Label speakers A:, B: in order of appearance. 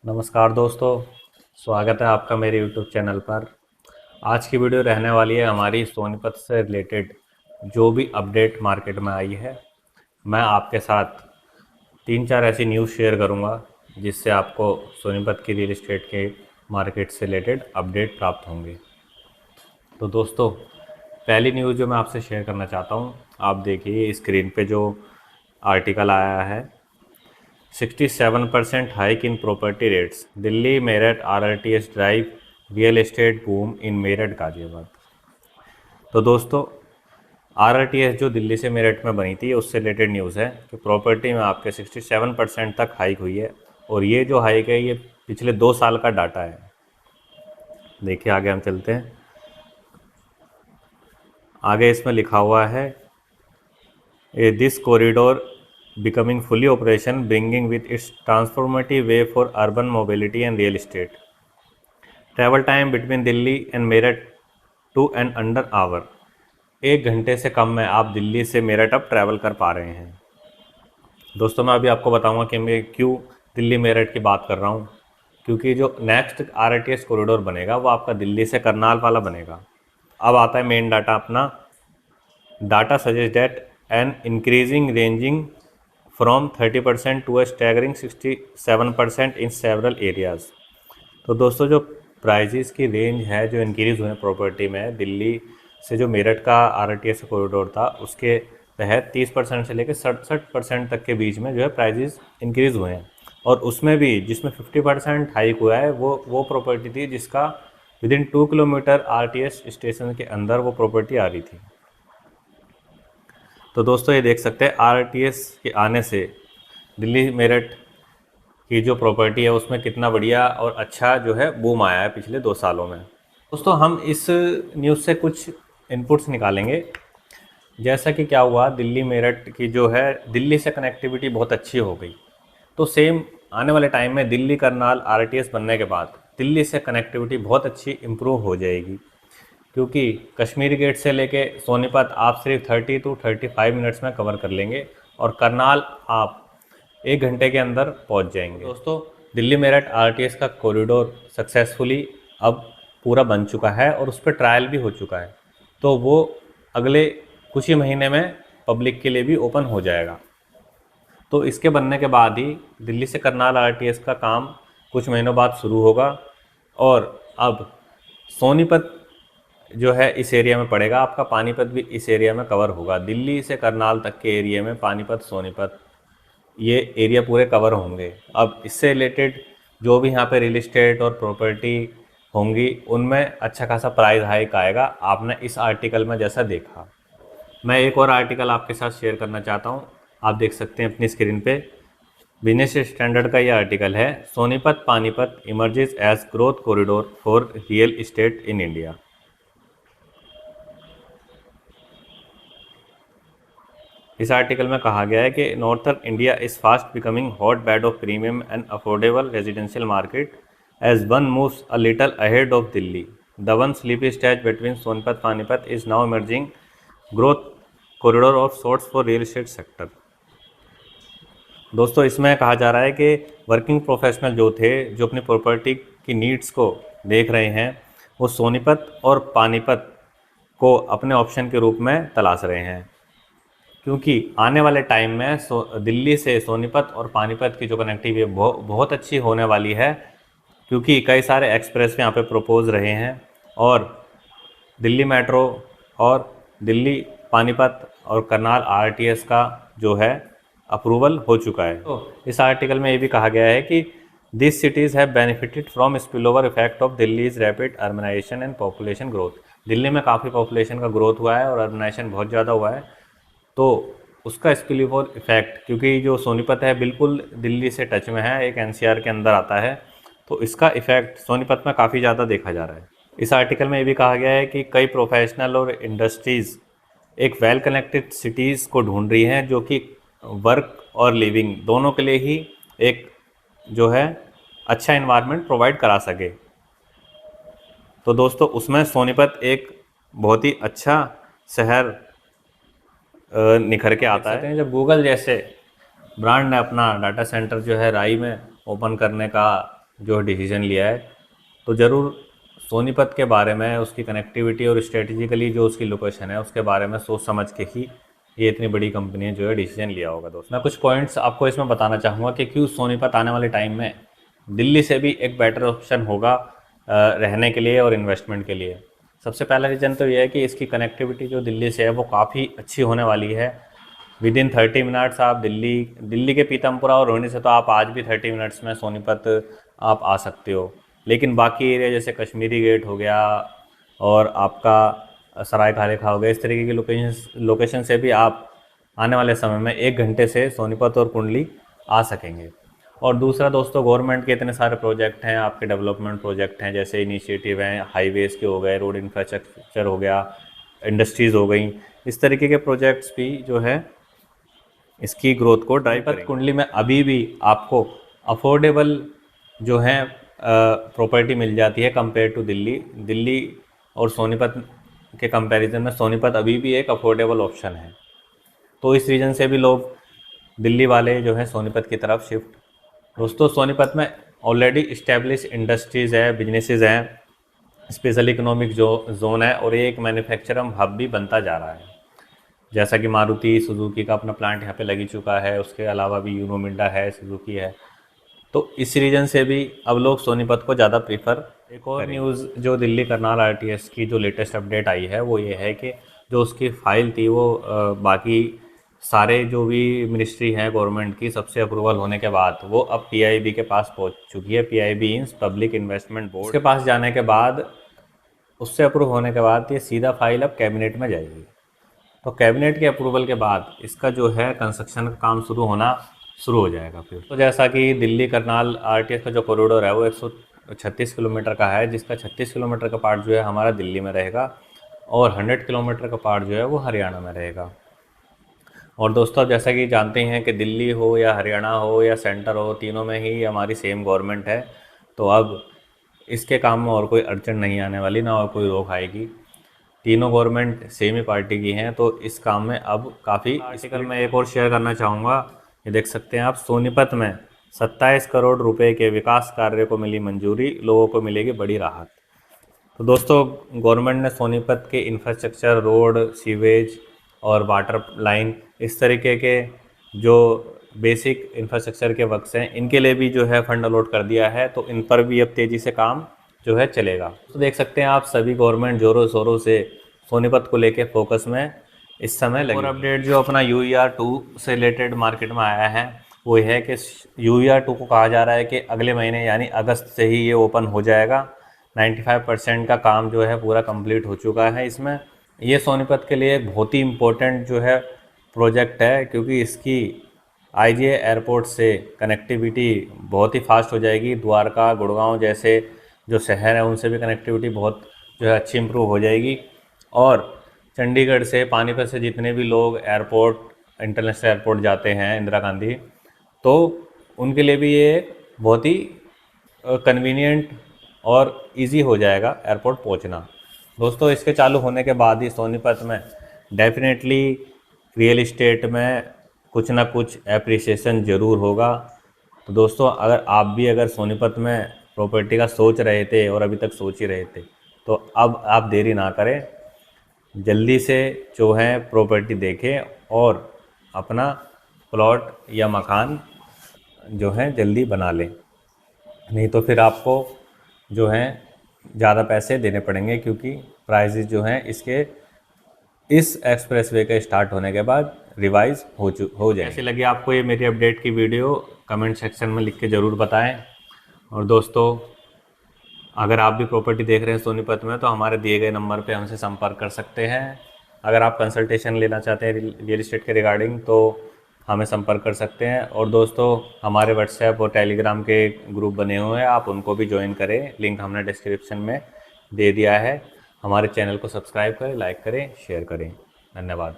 A: नमस्कार दोस्तों, स्वागत है आपका मेरे YouTube चैनल पर। आज की वीडियो रहने वाली है हमारी सोनीपत से रिलेटेड जो भी अपडेट मार्केट में आई है। मैं आपके साथ 3-4 ऐसी न्यूज़ शेयर करूंगा जिससे आपको सोनीपत की रियल एस्टेट के मार्केट से रिलेटेड अपडेट प्राप्त होंगे। तो दोस्तों, पहली न्यूज़ जो मैं आपसे शेयर करना चाहता हूं, आप देखिए स्क्रीन पे जो आर्टिकल आया है। 67% hike in property rates, Delhi Meerut RRTS drive real estate boom in Meerut Ghaziabad. तो दोस्तों, आरआरटीएस जो दिल्ली से मेरठ में बनी थी उससे रिलेटेड न्यूज़ है कि प्रॉपर्टी में आपके 67% तक हाइक हुई है। और ये जो हाइक है ये पिछले 2 साल का डाटा है। देखिए आगे हम चलते हैं। आगे इसमें लिखा हुआ है this corridor becoming fully operation, bringing with its transformative way for urban mobility and real estate. Travel time between Delhi and Meerut to an under hour. 1 घंटे से कम में आप दिल्ली से मेरठ अब ट्रैवल कर पा रहे हैं। दोस्तों, मैं अभी आपको बताऊंगा कि मैं क्यों दिल्ली मेरठ की बात कर रहा हूं, क्योंकि जो नेक्स्ट आरआरटीएस कॉरिडोर बनेगा वो आपका दिल्ली से करनाल वाला बनेगा। अब आता है मेन डाटा अपना। Data suggest that an increasing ranging from 30% to a staggering 67% in several areas। तो दोस्तों, जो प्राइजेस की रेंज है जो इंक्रीज़ हुए हैं प्रॉपर्टी में, दिल्ली से जो मेरठ का आरआरटीएस कॉरिडोर था उसके तहत 30% से लेकर 67% तक के बीच में जो है प्राइजेस इंक्रीज़ हुए हैं। और उसमें भी जिसमें 50% हाइक हुआ है वो प्रॉपर्टी थी जिसका विदिन 2 किलोमीटर आरटीएस स्टेशन के अंदर वो प्रॉपर्टी आ रही थी। तो दोस्तों, ये देख सकते हैं आरटीएस के आने से दिल्ली मेरठ की जो प्रॉपर्टी है उसमें कितना बढ़िया और अच्छा जो है बूम आया है पिछले 2 सालों में। दोस्तों, हम इस न्यूज़ से कुछ इनपुट्स निकालेंगे। जैसा कि क्या हुआ, दिल्ली मेरठ की जो है दिल्ली से कनेक्टिविटी बहुत अच्छी हो गई। तो सेम आने वाले टाइम में दिल्ली करनाल आरटीएस बनने के बाद दिल्ली से कनेक्टिविटी बहुत अच्छी इम्प्रूव हो जाएगी, क्योंकि कश्मीरी गेट से लेके सोनीपत आप सिर्फ 30 to 35 मिनट्स में कवर कर लेंगे और करनाल आप 1 घंटे के अंदर पहुंच जाएंगे। दोस्तों, दिल्ली मेरठ आरटीएस का कॉरिडोर सक्सेसफुली अब पूरा बन चुका है और उस पर ट्रायल भी हो चुका है। तो वो अगले कुछ ही महीने में पब्लिक के लिए भी ओपन हो जाएगा। तो इसके बनने के बाद ही दिल्ली से करनाल आरटीएस का काम कुछ महीनों बाद शुरू होगा। और अब सोनीपत जो है इस एरिया में पड़ेगा, आपका पानीपत भी इस एरिया में कवर होगा। दिल्ली से करनाल तक के एरिया में पानीपत सोनीपत ये एरिया पूरे कवर होंगे। अब इससे रिलेटेड जो भी यहाँ पे रियल इस्टेट और प्रॉपर्टी होंगी उनमें अच्छा खासा प्राइस हाइक आएगा, आपने इस आर्टिकल में जैसा देखा। मैं एक और आर्टिकल आपके साथ शेयर करना चाहता हूँ, आप देख सकते हैं अपनी स्क्रीन पे। बिजनेस स्टैंडर्ड का ये आर्टिकल है, Sonipat Panipat emerges as growth corridor for real estate in India. इस आर्टिकल में कहा गया है कि northern India is fast becoming hot bed of premium and affordable residential market as one moves a little ahead of Delhi. The once sleepy stretch between Sonipat Panipat is now emerging growth corridor of sorts for real estate sector. दोस्तों, इसमें कहा जा रहा है कि working professional जो थे, जो अपनी प्रॉपर्टी की नीड्स को देख रहे हैं, वो सोनीपत और पानीपत को अपने ऑप्शन के रूप में तलाश रहे हैं, क्योंकि आने वाले टाइम में दिल्ली से सोनीपत और पानीपत की जो कनेक्टिविटी बहुत अच्छी होने वाली है, क्योंकि कई सारे एक्सप्रेस यहाँ पे प्रपोज रहे हैं और दिल्ली मेट्रो और दिल्ली पानीपत और करनाल आरटीएस का जो है अप्रूवल हो चुका है। तो इस आर्टिकल में ये भी कहा गया है कि this cities have benefited from spill over effect of Delhi's rapid urbanisation and population growth. Delhi में काफ़ी पॉपुलेशन का ग्रोथ हुआ है और अर्बनाइजेशन बहुत ज़्यादा हुआ है, तो उसका स्पिल ओवर इफेक्ट, क्योंकि जो सोनीपत है बिल्कुल दिल्ली से टच में है, एक एनसीआर के अंदर आता है, तो इसका इफेक्ट सोनीपत में काफ़ी ज़्यादा देखा जा रहा है। इस आर्टिकल में ये भी कहा गया है कि कई प्रोफेशनल और इंडस्ट्रीज़ एक वेल कनेक्टेड सिटीज़ को ढूंढ रही हैं जो कि वर्क और लिविंग दोनों के लिए ही एक जो है अच्छा इन्वायरमेंट प्रोवाइड करा सके। तो दोस्तों, उसमें सोनीपत एक बहुत ही अच्छा शहर निखर के आता है। जब गूगल जैसे ब्रांड ने अपना डाटा सेंटर जो है राई में ओपन करने का जो डिसीजन लिया है, तो ज़रूर सोनीपत के बारे में, उसकी कनेक्टिविटी और स्ट्रेटेजिकली जो उसकी लोकेशन है उसके बारे में सोच समझ के ही ये इतनी बड़ी कंपनी ने जो है डिसीजन लिया होगा। दोस्त मैं कुछ पॉइंट्स आपको इसमें बताना चाहूँगा कि क्यों सोनीपत आने वाले टाइम में दिल्ली से भी एक बेटर ऑप्शन होगा रहने के लिए और इन्वेस्टमेंट के लिए। सबसे पहला रीज़न तो ये है कि इसकी कनेक्टिविटी जो दिल्ली से है वो काफ़ी अच्छी होने वाली है। विद इन 30 मिनट्स आप दिल्ली के पीतमपुरा और रोहिणी से तो आप आज भी 30 मिनट्स में सोनीपत आप आ सकते हो। लेकिन बाकी एरिया जैसे कश्मीरी गेट हो गया और आपका सराय खाले खा हो गया, इस तरीके की लोकेशन से भी आप आने वाले समय में 1 घंटे से सोनीपत और कुंडली आ सकेंगे। और दूसरा दोस्तों, गवर्नमेंट के इतने सारे प्रोजेक्ट हैं, आपके डेवलपमेंट प्रोजेक्ट हैं, जैसे इनिशिएटिव हैं, हाईवेज़ के हो गए, रोड इंफ्रास्ट्रक्चर हो गया, इंडस्ट्रीज़ हो गई, इस तरीके के प्रोजेक्ट्स भी जो है इसकी ग्रोथ को ड्राइव करेंगे। कुंडली में अभी भी आपको अफोर्डेबल जो है प्रॉपर्टी मिल जाती है कंपेयर टू दिल्ली और सोनीपत के कंपैरिजन में सोनीपत अभी भी एक अफोर्डेबल ऑप्शन है। तो इस रीज़न से भी लोग दिल्ली वाले जो है सोनीपत की तरफ शिफ्ट। दोस्तों सोनीपत में ऑलरेडी इस्टेब्लिश इंडस्ट्रीज़ है, बिजनेसेस हैं, स्पेशल इकोनॉमिक जोन है और ये एक मैन्युफैक्चरिंग हब भी बनता जा रहा है। जैसा कि मारुति सुजुकी का अपना प्लांट यहाँ पे लगी चुका है, उसके अलावा भी यूनो मिंडा है, सुजुकी है। तो इस रीजन से भी अब लोग सोनीपत को ज़्यादा प्रीफर। एक और न्यूज़ जो दिल्ली करनाल आरटीएस की जो लेटेस्ट अपडेट आई है वो ये है कि जो उसकी फ़ाइल थी वो बाकी सारे जो भी मिनिस्ट्री हैं गवर्नमेंट की, सबसे अप्रूवल होने के बाद वो अब पीआईबी के पास पहुंच चुकी है। PIB means public investment board के पास जाने के बाद, उससे अप्रूव होने के बाद ये सीधा फाइल अब कैबिनेट में जाएगी। तो कैबिनेट के अप्रूवल के बाद इसका जो है कंस्ट्रक्शन का काम शुरू हो जाएगा फिर। तो जैसा कि दिल्ली करनाल आरटीएस का जो कॉरिडोर है वो 136 किलोमीटर का है, जिसका 36 किलोमीटर का पार्ट जो है हमारा दिल्ली में रहेगा और 100 किलोमीटर का पार्ट जो है वो हरियाणा में रहेगा। और दोस्तों जैसा कि जानते हैं कि दिल्ली हो या हरियाणा हो या सेंटर हो, तीनों में ही हमारी सेम गवर्नमेंट है। तो अब इसके काम में और कोई अड़चन नहीं आने वाली, ना और कोई रोक आएगी। तीनों गवर्नमेंट सेम ही पार्टी की हैं, तो इस काम में अब काफ़ी। आर्टिकल में एक और शेयर करना चाहूँगा, ये देख सकते हैं आप, सोनीपत में 27 करोड़ रुपए के विकास कार्य को मिली मंजूरी, लोगों को मिलेगी बड़ी राहत। तो दोस्तों गवर्नमेंट ने सोनीपत के इंफ्रास्ट्रक्चर, रोड, सीवेज और वाटर लाइन, इस तरीके के जो बेसिक इंफ्रास्ट्रक्चर के वर्क्स हैं इनके लिए भी जो है फंड अलॉट कर दिया है। तो इन पर भी अब तेज़ी से काम जो है चलेगा। तो देख सकते हैं आप सभी गवर्नमेंट जोरों शोरों से सोनीपत को लेके फोकस में इस समय लगी। और अपडेट जो अपना UER-2 से रिलेटेड मार्केट में आया है वो है कि UER-2 को कहा जा रहा है कि अगले महीने यानी अगस्त से ही ये ओपन हो जाएगा। 95% का काम जो है पूरा कंप्लीट हो चुका है इसमें। ये सोनीपत के लिए एक बहुत ही इम्पोर्टेंट जो है प्रोजेक्ट है, क्योंकि इसकी IGA एयरपोर्ट से कनेक्टिविटी बहुत ही फास्ट हो जाएगी। द्वारका, गुड़गांव जैसे जो शहर है उनसे भी कनेक्टिविटी बहुत जो है अच्छी इम्प्रूव हो जाएगी। और चंडीगढ़ से, पानीपत से जितने भी लोग एयरपोर्ट, इंटरनेशनल एयरपोर्ट जाते हैं इंदिरा गांधी, तो उनके लिए भी ये बहुत ही कन्वीनियंट और इजी हो जाएगा एयरपोर्ट पहुंचना। दोस्तों इसके चालू होने के बाद ही सोनीपत में डेफिनेटली रियल इस्टेट में कुछ ना कुछ एप्रिसिएशन ज़रूर होगा। तो दोस्तों अगर सोनीपत में प्रॉपर्टी का सोच रहे थे और अभी तक सोच ही रहे थे, तो अब आप देरी ना करें, जल्दी से जो है प्रॉपर्टी देखें और अपना प्लॉट या मकान जो है जल्दी बना लें। नहीं तो फिर आपको जो है ज़्यादा पैसे देने पड़ेंगे, क्योंकि प्राइसेस जो हैं इसके इस एक्सप्रेसवे के स्टार्ट होने के बाद रिवाइज हो जाए। कैसी लगी आपको ये मेरी अपडेट की वीडियो, कमेंट सेक्शन में लिख के ज़रूर बताएं। और दोस्तों अगर आप भी प्रॉपर्टी देख रहे हैं सोनीपत में, तो हमारे दिए गए नंबर पे हमसे संपर्क कर सकते हैं। अगर आप कंसल्टेशन लेना चाहते हैं रियल इस्टेट के रिगार्डिंग, तो हमें संपर्क कर सकते हैं। और दोस्तों हमारे व्हाट्सएप और टेलीग्राम के ग्रुप बने हुए हैं, आप उनको भी ज्वाइन करें, लिंक हमने डिस्क्रिप्शन में दे दिया है। हमारे चैनल को सब्सक्राइब करें, लाइक करें, शेयर करें। धन्यवाद।